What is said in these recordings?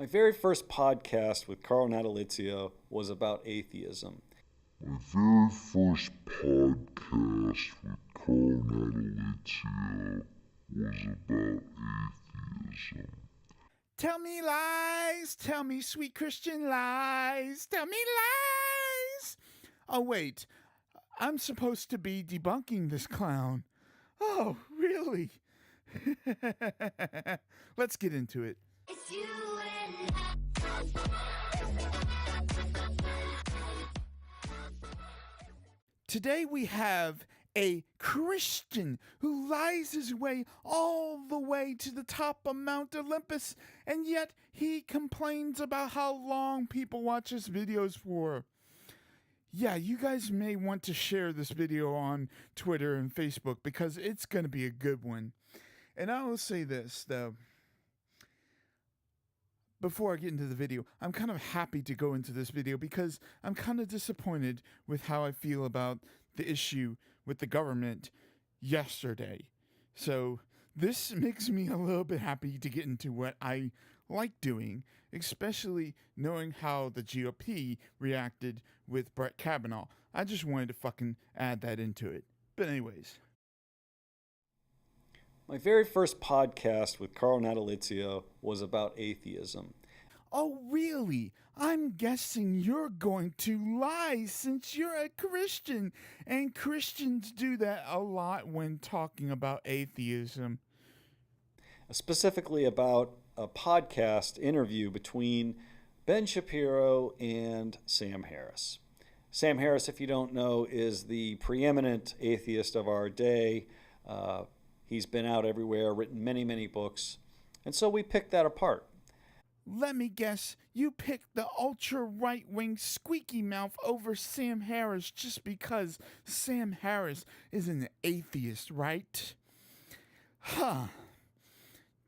My very first podcast with Carl Natalizio was about atheism. My very first podcast with Carl Natalizio was about atheism. Tell me lies, tell me sweet Christian lies, tell me lies. Oh, wait, I'm supposed to be debunking this clown. Oh, really? Let's get into it. It's you and Today we have a Christian who lies his way all the way to the top of Mount Olympus, and yet he complains about how long people watch his videos for. Yeah, you guys may want to share this video on Twitter and Facebook because it's going to be a good one. And I will say this, though. Before I get into the video, I'm kind of happy to go into this video because I'm kind of disappointed with how I feel about the issue with the government yesterday. So this makes me a little bit happy to get into what I like doing, especially knowing how the GOP reacted with Brett Kavanaugh. I just wanted to fucking add that into it. But anyways. My very first podcast with Carl Natalizio was about atheism. Oh, really? I'm guessing you're going to lie since you're a Christian. And Christians do that a lot when talking about atheism. Specifically about a podcast interview between Ben Shapiro and Sam Harris. Sam Harris, if you don't know, is the preeminent atheist of our day. He's been out everywhere, written many, many books. And so we picked that apart. Let me guess, you picked the ultra right-wing squeaky mouth over Sam Harris just because Sam Harris is an atheist, right? Huh.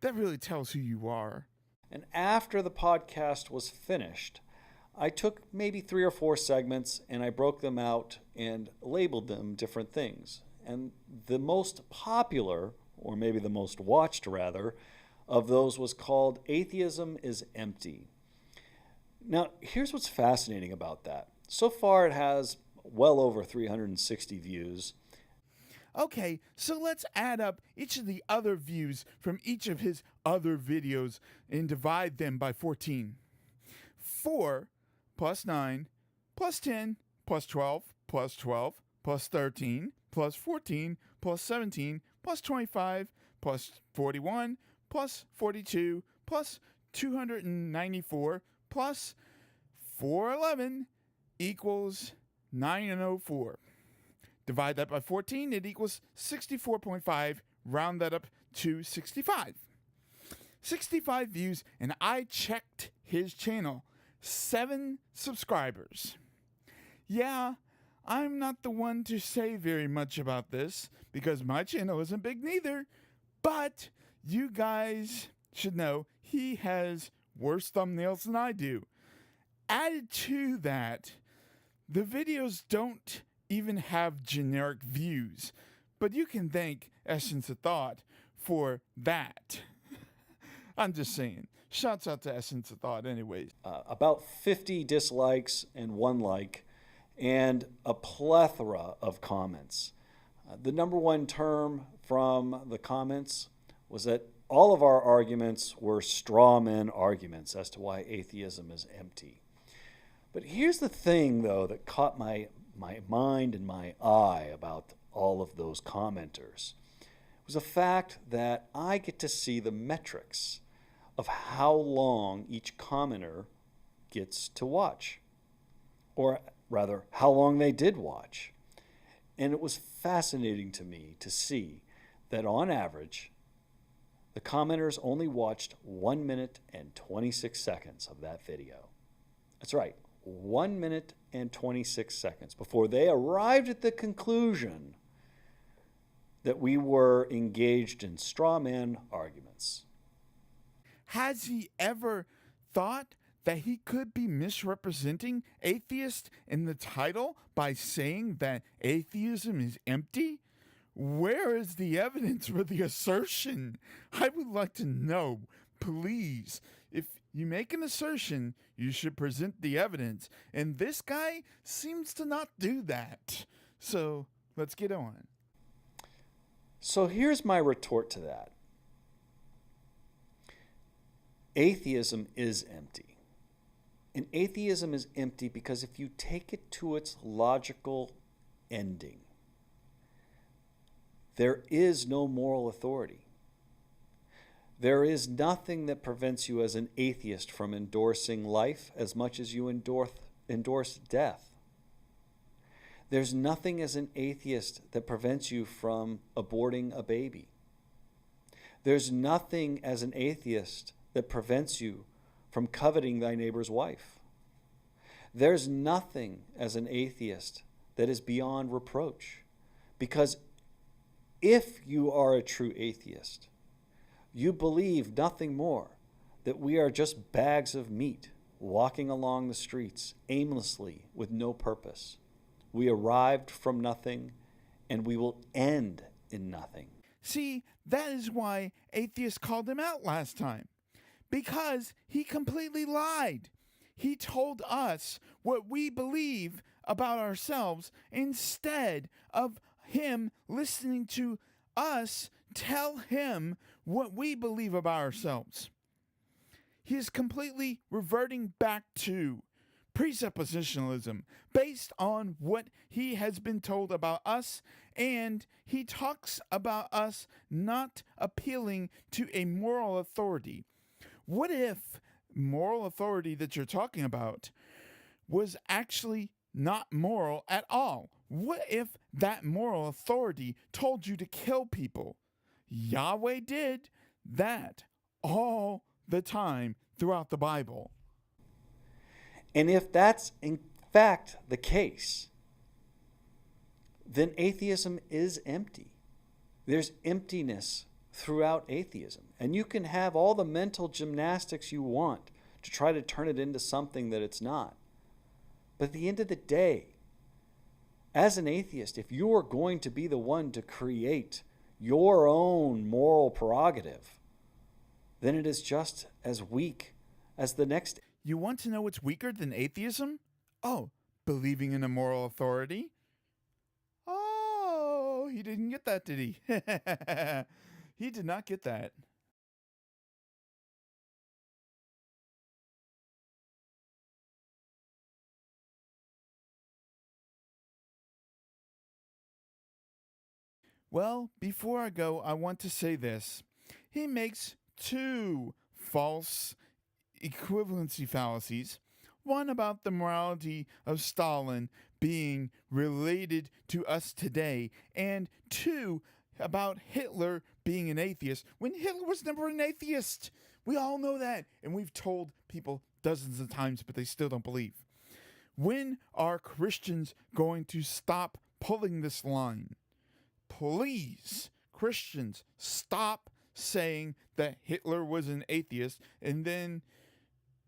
That really tells who you are. And after the podcast was finished, I took maybe 3 or 4 segments and I broke them out and labeled them different things. And the most popular, or maybe the most watched rather, of those was called Atheism is Empty. Now, here's what's fascinating about that. So far, it has well over 360 views. Okay, so let's add up each of the other views from each of his other videos and divide them by 14. 4 plus 9 plus 10 plus 12 plus 12 plus 13 plus 14 plus 17 plus 25 plus 41 plus 42 plus 294 plus 411 equals 904. Divide that by 14, it equals 64.5. Round that up to 65. 65 views, and I checked his channel. 7 subscribers. Yeah, I'm not the one to say very much about this because my channel isn't big neither, but you guys should know he has worse thumbnails than I do. Added to that, the videos don't even have generic views, but you can thank Essence of Thought for that. I'm just saying. Shouts out to Essence of Thought anyways. About 50 dislikes and 1 like, and a plethora of comments. The number one term from the comments was that all of our arguments were straw man arguments as to why atheism is empty. But here's the thing, though, that caught my mind and my eye about all of those commenters. It was the fact that I get to see the metrics of how long each commenter gets to watch, or rather, how long they did watch. And it was fascinating to me to see that on average, the commenters only watched 1 minute and 26 seconds of that video. That's right, 1 minute and 26 seconds before they arrived at the conclusion that we were engaged in straw man arguments. Has he ever thought that he could be misrepresenting atheist in the title by saying that atheism is empty? Where is the evidence for the assertion? I would like to know, please. If you make an assertion, you should present the evidence. And this guy seems to not do that. So let's get on. So here's my retort to that. Atheism is empty. And atheism is empty because if you take it to its logical ending, there is no moral authority. There is nothing that prevents you as an atheist from endorsing life as much as you endorse death. There's nothing as an atheist that prevents you from aborting a baby. There's nothing as an atheist that prevents you from coveting thy neighbor's wife. There's nothing as an atheist that is beyond reproach. Because if you are a true atheist, you believe nothing more that we are just bags of meat walking along the streets aimlessly with no purpose. We arrived from nothing and we will end in nothing. See, that is why atheists called him out last time. Because he completely lied. He told us what we believe about ourselves instead of him listening to us tell him what we believe about ourselves. He is completely reverting back to presuppositionalism based on what he has been told about us, and he talks about us not appealing to a moral authority. What if moral authority that you're talking about was actually not moral at all? What if that moral authority told you to kill people? Yahweh did that all the time throughout the Bible. And if that's in fact the case, then atheism is empty. There's emptiness throughout atheism. And you can have all the mental gymnastics you want to try to turn it into something that it's not. But at the end of the day, as an atheist, if you are going to be the one to create your own moral prerogative, then it is just as weak as the next. You want to know what's weaker than atheism? Oh, believing in a moral authority? Oh, he didn't get that, did he? He did not get that. Well, before I go, I want to say this. He makes two false equivalency fallacies. One about the morality of Stalin being related to us today, and two about Hitler being an atheist when Hitler was never an atheist. We all know that, and we've told people dozens of times, but they still don't believe. When are Christians going to stop pulling this line? Please, Christians, stop saying that Hitler was an atheist and then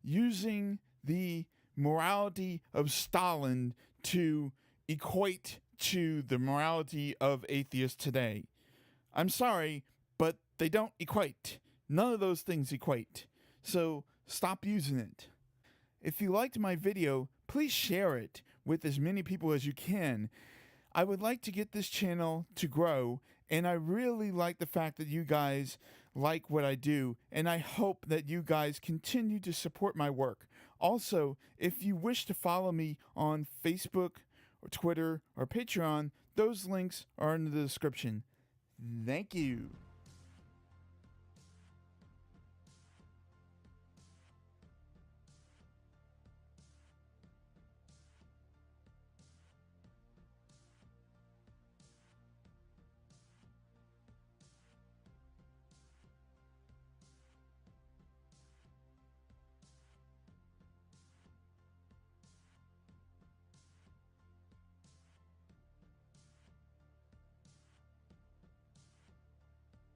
using the morality of Stalin to equate to the morality of atheists today. I'm sorry, but they don't equate. None of those things equate. So stop using it. If you liked my video, please share it with as many people as you can. I would like to get this channel to grow, and I really like the fact that you guys like what I do, and I hope that you guys continue to support my work. Also, if you wish to follow me on Facebook or Twitter or Patreon, those links are in the description. Thank you.